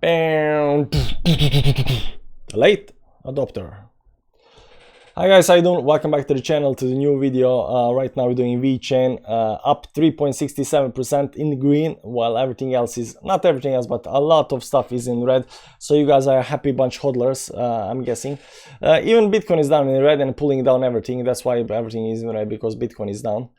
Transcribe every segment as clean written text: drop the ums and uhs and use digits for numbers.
Bam. Late adopter. Hi guys, how you doing? Welcome back to the channel, to the new video. Right now we're doing VeChain, up 3.67% in green, while everything else is, not everything else, but a lot of stuff is in red. So you guys are a happy bunch hodlers, I'm guessing. Even Bitcoin is down in red and pulling down everything. That's why everything is in red, because Bitcoin is down.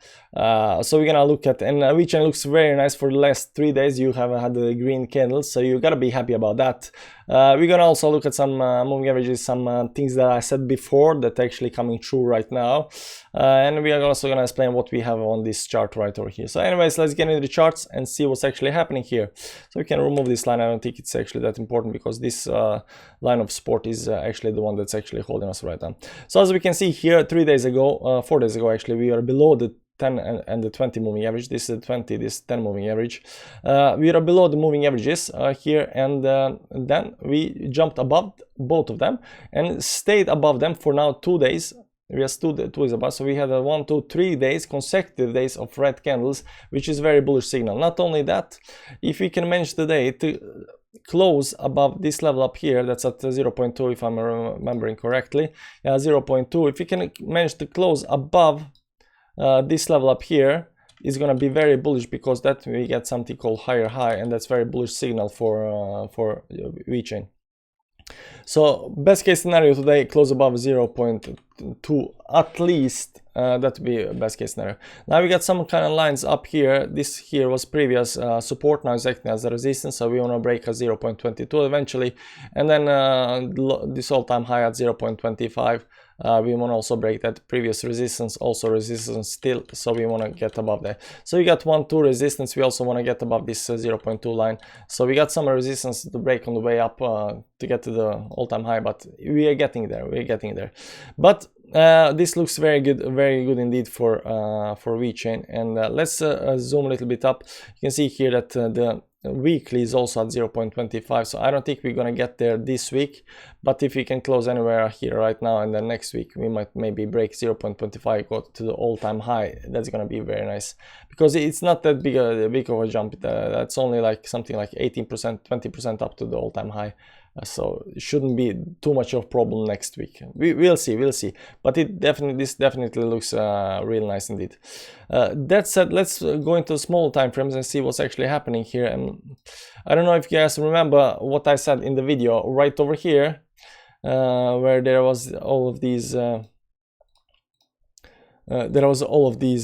So we're gonna look at, and VeChain looks very nice. For the last 3 days you have had the green candles, so you gotta be happy about that. We're gonna also look at some moving averages, some things that I said before that actually coming true right now, and we are also gonna explain what we have on this chart right over here. So anyways, let's get into the charts and see what's actually happening here. So we can remove this line. I don't think it's actually that important, because this line of support is actually the one that's actually holding us right now. So as we can see here, 4 days ago actually, we are below the 10 and the 20 moving average. This is the 20, this 10 moving average. We are below the moving averages here, and then we jumped above both of them and stayed above them for now 2 days. We are still 2 days above, so we had a 1, 2, 3 days, consecutive days of red candles, which is very bullish signal. Not only that, if we can manage the day to close above this level up here, that's at 0.2 if I'm remembering correctly, 0.2, if we can manage to close above this level up here, is going to be very bullish, because that we get something called higher high, and that's very bullish signal for VeChain. So best case scenario today, close above 0.2 at least. That would be best case scenario. Now we got some kind of lines up here. This here was previous support, now it's acting as a resistance, so we want to break a 0.22 eventually, and then this all-time high at 0.25. We want to also break that previous resistance, also resistance still, so we want to get above there. So we got 1, 2 resistance. We also want to get above this 0.2 line, so we got some resistance to break on the way up to get to the all-time high, but we are getting there, but this looks very good indeed for VeChain. And let's zoom a little bit up. You can see here that the weekly is also at 0.25, so I don't think we're gonna get there this week, but if we can close anywhere here right now, and then next week we might maybe break 0.25, go to the all-time high. That's gonna be very nice, because it's not that big of a jump. That's only like something like 18%, 20% up to the all-time high. So it shouldn't be too much of a problem next week. We'll see, but this definitely looks real nice indeed. That said, let's go into small time frames and see what's actually happening here. And I don't know if you guys remember what I said in the video right over here, where there was all of these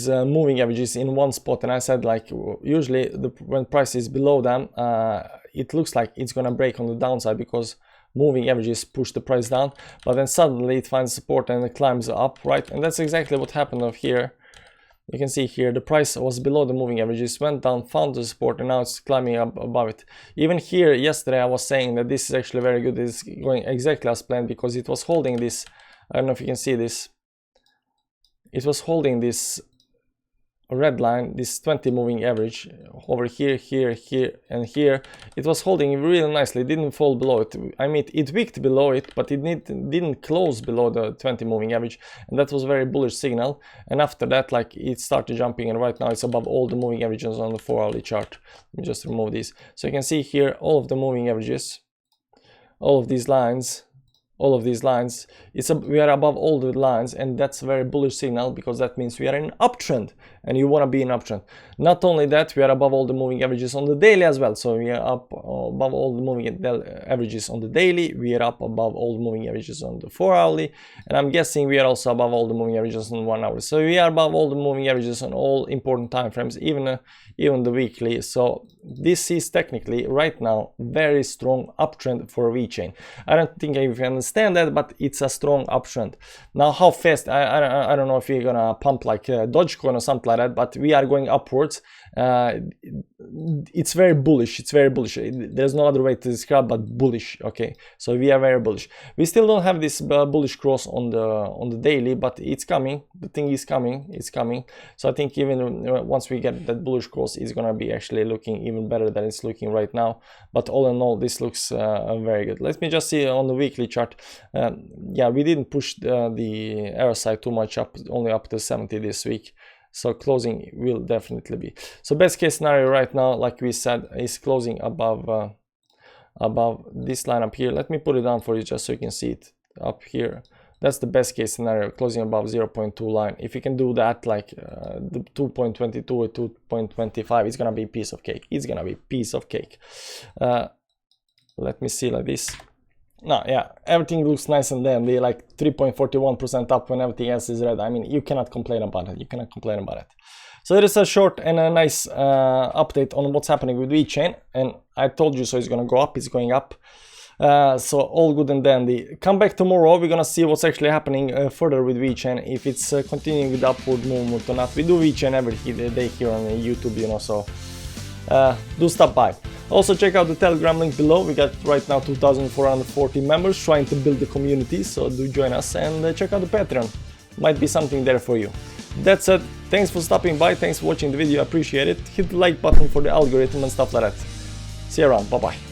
moving averages in one spot, and I said, like, usually when price is below them, it looks like it's gonna break on the downside, because moving averages push the price down, but then suddenly it finds support and it climbs up, right? And that's exactly what happened over here. You can see here the price was below the moving averages, went down, found the support, and now it's climbing up above it. Even here yesterday I was saying that this is actually very good. It's going exactly as planned, because it was holding this, I don't know if you can see this, it was holding this red line, this 20 moving average over here, and here. It was holding really nicely. It didn't fall below it. I mean, it wicked below it, but it didn't close below the 20 moving average, and that was very bullish signal. And after that, like, it started jumping, and right now it's above all the moving averages on the 4-hourly chart. Let me just remove these, so you can see here all of the moving averages, all of these lines, we are above all the lines, and that's a very bullish signal, because that means we are in an uptrend, and you want to be in uptrend. Not only that, we are above all the moving averages on the daily as well. So we are up above all the moving averages on the daily, we are up above all the moving averages on the 4-hourly, and I'm guessing we are also above all the moving averages on 1 hour. So we are above all the moving averages on all important time frames, even the weekly. So this is technically right now very strong uptrend for VeChain. I don't think you can understand that, but it's a strong uptrend. Now how fast, I don't know if you're gonna pump like Dogecoin or something like that, but we are going upwards. It's very bullish. There's no other way to describe but bullish. Okay, so we are very bullish. We still don't have this bullish cross on the daily, but it's coming. The thing is coming. It's coming. So I think even once we get that bullish cross, it's gonna be actually looking even better than it's looking right now. But all in all, this looks very good. Let me just see on the weekly chart. Yeah, we didn't push the RSI too much up, only up to 70 this week. So closing will definitely be. So best case scenario right now, like we said, is closing above above this line up here. Let me put it down for you just so you can see it up here. That's the best case scenario, closing above 0.2 line. If you can do that, like the 2.22 or 2.25, it's gonna be piece of cake. It's gonna be piece of cake. Let me see like this. No, yeah, everything looks nice and dandy, like 3.41% up when everything else is red. I mean, you cannot complain about it. You cannot complain about it. So it is a short and a nice update on what's happening with VeChain. And I told you, so it's gonna go up. It's going up. So all good and dandy. Come back tomorrow. We're gonna see what's actually happening further with VeChain, if it's continuing with upward movement or not. We do VeChain every day here on YouTube, you know, so do stop by. Also check out the Telegram link below. We got right now 2,440 members trying to build the community, so do join us, and check out the Patreon. Might be something there for you. That's it. Thanks for stopping by. Thanks for watching the video. I appreciate it. Hit the like button for the algorithm and stuff like that. See you around. Bye bye.